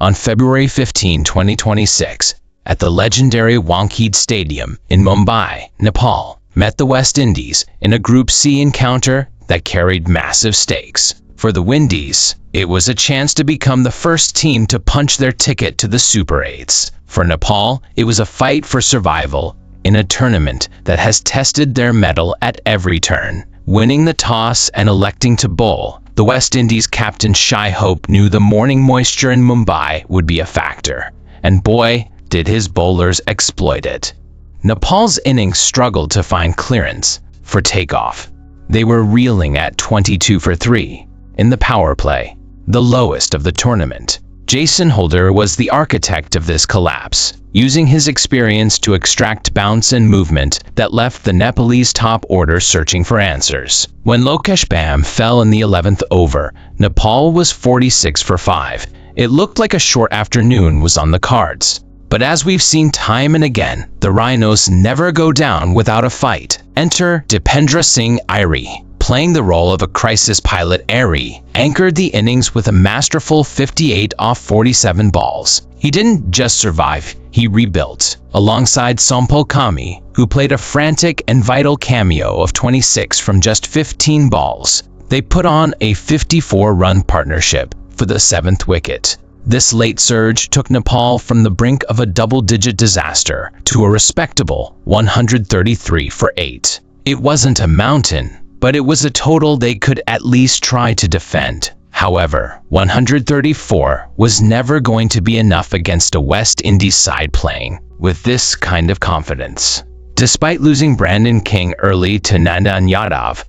On February 15, 2026, at the legendary Wankhede Stadium in Mumbai, Nepal, met the West Indies in a Group C encounter that carried massive stakes. For the Windies, it was a chance to become the first team to punch their ticket to the Super 8s. For Nepal, it was a fight for survival in a tournament that has tested their mettle at every turn. Winning the toss and electing to bowl, the West Indies captain Shai Hope knew the morning moisture in Mumbai would be a factor. And boy, did his bowlers exploit it. Nepal's innings struggled to find clearance for takeoff. They were reeling at 22 for 3 in the power play, the lowest of the tournament. Jason Holder was the architect of this collapse, using his experience to extract bounce and movement that left the Nepalese top order searching for answers. When Lokesh Bam fell in the 11th over, Nepal was 46 for 5. It looked like a short afternoon was on the cards. But as we've seen time and again, the Rhinos never go down without a fight. Enter Dipendra Singh Airi. Playing the role of a crisis pilot, Airi anchored the innings with a masterful 58 off 47 balls. He didn't just survive, he rebuilt. Alongside Sompal Kami, who played a frantic and vital cameo of 26 from just 15 balls, they put on a 54-run partnership for the 7th wicket. This late surge took Nepal from the brink of a double-digit disaster to a respectable 133 for 8. It wasn't a mountain, but it was a total they could at least try to defend. However, 134 was never going to be enough against a West Indies side playing with this kind of confidence. Despite losing Brandon King early to Nandan Yadav,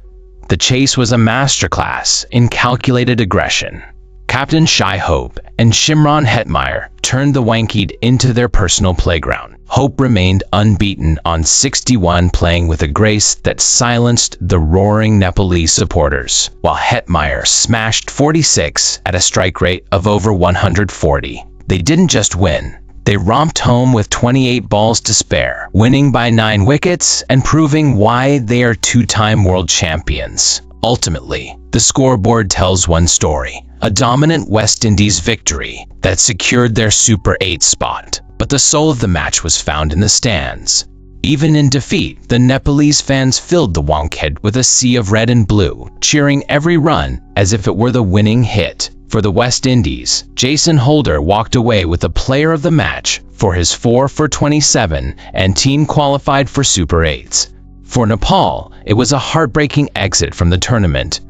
the chase was a masterclass in calculated aggression. Captain Shai Hope and Shimron Hetmeyer turned the Wankhede into their personal playground. Hope remained unbeaten on 61, playing with a grace that silenced the roaring Nepalese supporters, while Hetmeyer smashed 46 at a strike rate of over 140. They didn't just win, they romped home with 28 balls to spare, winning by 9 wickets and proving why they are two-time world champions. Ultimately, the scoreboard tells one story: a dominant West Indies victory that secured their Super 8 spot. But the soul of the match was found in the stands. Even in defeat, the Nepalese fans filled the Wankhede with a sea of red and blue, cheering every run as if it were the winning hit. For the West Indies, Jason Holder walked away with the player of the match for his 4 for 27 and team qualified for Super 8s. For Nepal, it was a heartbreaking exit from the tournament.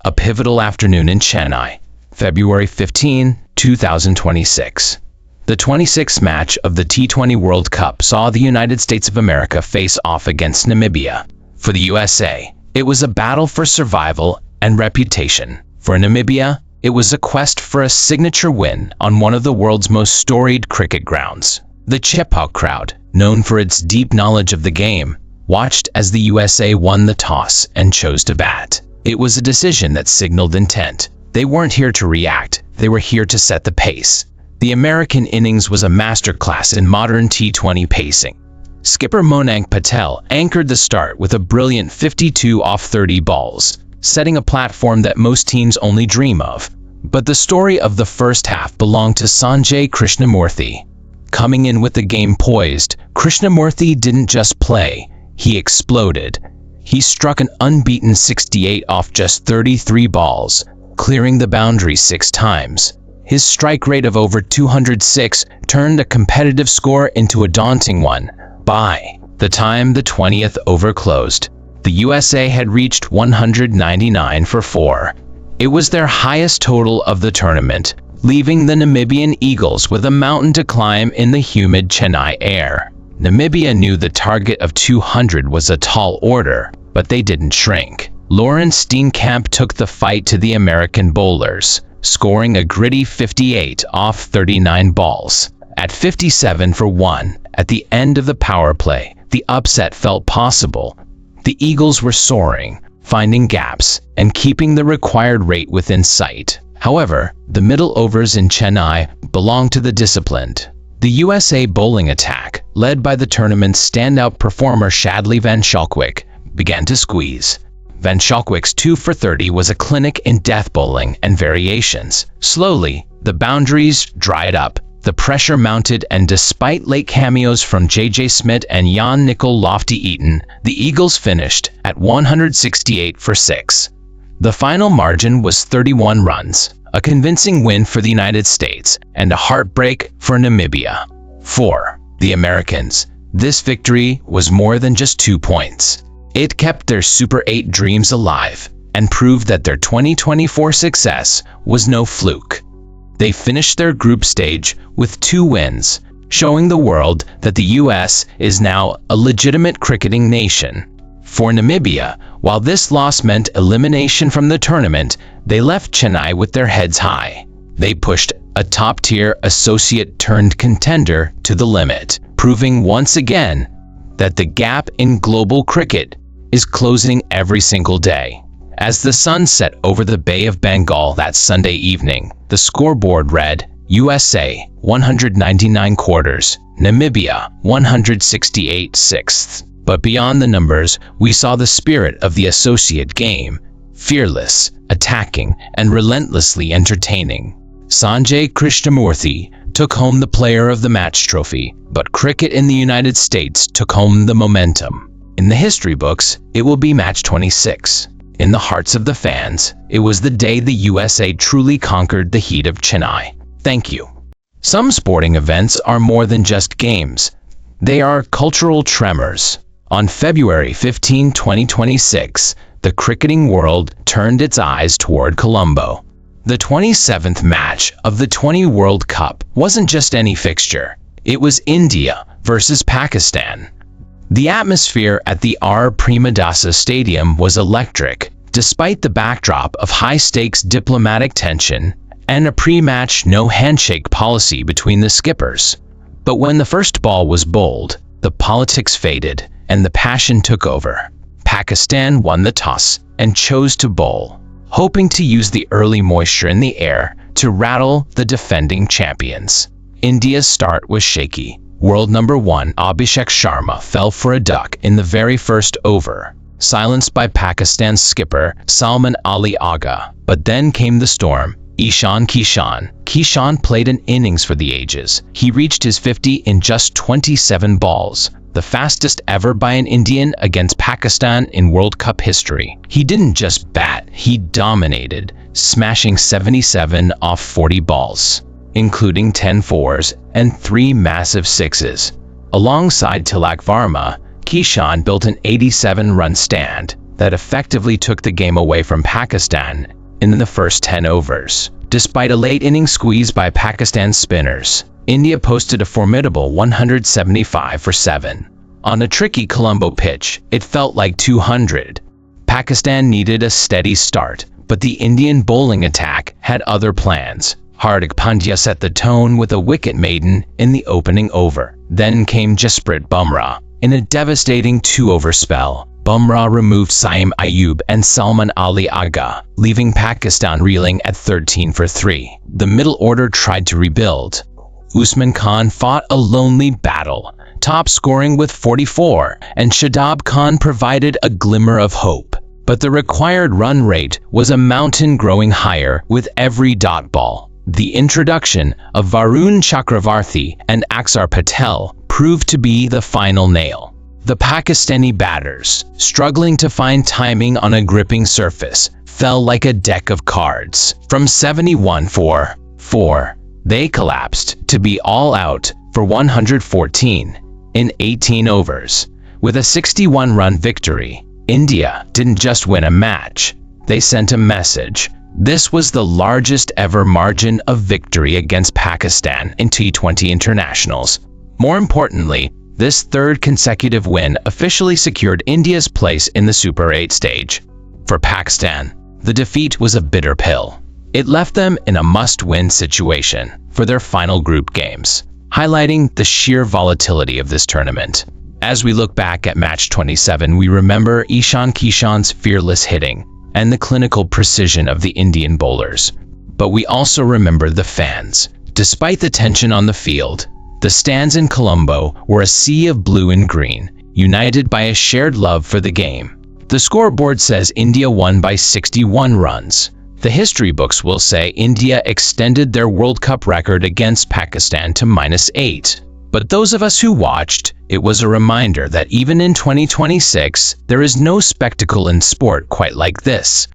A pivotal afternoon in Chennai, February 15, 2026. The 26th match of the T20 World Cup saw the United States of America face off against Namibia. For the USA, it was a battle for survival and reputation. For Namibia, it was a quest for a signature win on one of the world's most storied cricket grounds. The Chepauk crowd, known for its deep knowledge of the game, watched as the USA won the toss and chose to bat. It was a decision that signaled intent. They weren't here to react, they were here to set the pace. The American innings was a masterclass in modern T20 pacing. Skipper Monank Patel anchored the start with a brilliant 52 off 30 balls, setting a platform that most teams only dream of. But the story of the first half belonged to Sanjay Krishnamurthy. Coming in with the game poised, Krishnamurthy didn't just play, he exploded. He struck an unbeaten 68 off just 33 balls, clearing the boundary 6 times. His strike rate of over 206 turned a competitive score into a daunting one. By the time the 20th over closed, the USA had reached 199 for 4. It was their highest total of the tournament, leaving the Namibian Eagles with a mountain to climb in the humid Chennai air. Namibia knew the target of 200 was a tall order, but they didn't shrink. Lawrence Steenkamp took the fight to the American bowlers, scoring a gritty 58 off 39 balls. At 57 for 1, at the end of the power play, the upset felt possible. The Eagles were soaring, finding gaps, and keeping the required rate within sight. However, the middle overs in Chennai belonged to the disciplined. The USA bowling attack, led by the tournament's standout performer Shadley Van Schalkwyk, began to squeeze. Van Schalkwyk's 2 for 30 was a clinic in death bowling and variations. Slowly, The boundaries dried up, the pressure mounted, and despite late cameos from J.J. Smith and Jan-Nicol Lofty-Eaton, the Eagles finished at 168 for 6. The final margin was 31 runs, a convincing win for the United States and a heartbreak for Namibia. For the Americans, this victory was more than just 2 points. It kept their Super 8 dreams alive and proved that their 2024 success was no fluke. They finished their group stage with 2 wins, showing the world that the US is now a legitimate cricketing nation. For Namibia, while this loss meant elimination from the tournament, they left Chennai with their heads high. They pushed a top-tier associate-turned-contender to the limit, proving once again that the gap in global cricket is closing every single day. As the sun set over the Bay of Bengal that Sunday evening, the scoreboard read USA 199 quarters, Namibia 168 sixths. But beyond the numbers, we saw the spirit of the associate game, fearless, attacking, and relentlessly entertaining. Sanjay Krishnamurthy took home the Player of the Match trophy, but cricket in the United States took home the momentum. In the history books, it will be match 26. In the hearts of the fans, it was the day the USA truly conquered the heat of Chennai. Thank you. Some sporting events are more than just games. They are cultural tremors. On February 15, 2026, the cricketing world turned its eyes toward Colombo. The 27th match of the 20 World Cup wasn't just any fixture. It was India versus Pakistan. The atmosphere at the R. Premadasa Stadium was electric, despite the backdrop of high-stakes diplomatic tension and a pre-match no-handshake policy between the skippers. But when the first ball was bowled, the politics faded and the passion took over. Pakistan won the toss and chose to bowl, hoping to use the early moisture in the air to rattle the defending champions. India's start was shaky. World number 1 Abhishek Sharma fell for a duck in the very first over, silenced by Pakistan's skipper Salman Ali Agha. But then came the storm. Ishan Kishan played an innings for the ages. He reached his 50 in just 27 balls, the fastest ever by an Indian against Pakistan in World Cup history. He didn't just bat, he dominated, smashing 77 off 40 balls, including 10 fours and 3 massive sixes. Alongside Tilak Varma, Kishan built an 87-run stand that effectively took the game away from Pakistan in the first 10 overs. Despite a late inning squeeze by Pakistan spinners, India posted a formidable 175 for 7. On a tricky Colombo pitch, it felt like 200. Pakistan needed a steady start, but the Indian bowling attack had other plans. Hardik Pandya set the tone with a wicket maiden in the opening over. Then came Jasprit Bumrah. In a devastating 2-over spell, Bumrah removed Saim Ayub and Salman Ali Agha, leaving Pakistan reeling at 13 for 3. The middle order tried to rebuild. Usman Khan fought a lonely battle, top scoring with 44, and Shadab Khan provided a glimmer of hope. But the required run rate was a mountain growing higher with every dot ball. The introduction of Varun Chakravarthi and Axar Patel proved to be the final nail. The Pakistani batters, struggling to find timing on a gripping surface, fell like a deck of cards. From 71 for 4, they collapsed to be all out for 114 in 18 overs. With a 61-run victory, India didn't just win a match, they sent a message. This was the largest ever margin of victory against Pakistan in T20 internationals. More importantly, this third consecutive win officially secured India's place in the Super 8 stage. For Pakistan, the defeat was a bitter pill. It left them in a must-win situation for their final group games, highlighting the sheer volatility of this tournament. As we look back at match 27, we remember Ishan Kishan's fearless hitting and the clinical precision of the Indian bowlers. But we also remember the fans. Despite the tension on the field, the stands in Colombo were a sea of blue and green, united by a shared love for the game. The scoreboard says India won by 61 runs, The history books will say India extended their World Cup record against Pakistan to -8. But those of us who watched, it was a reminder that even in 2026, there is no spectacle in sport quite like this.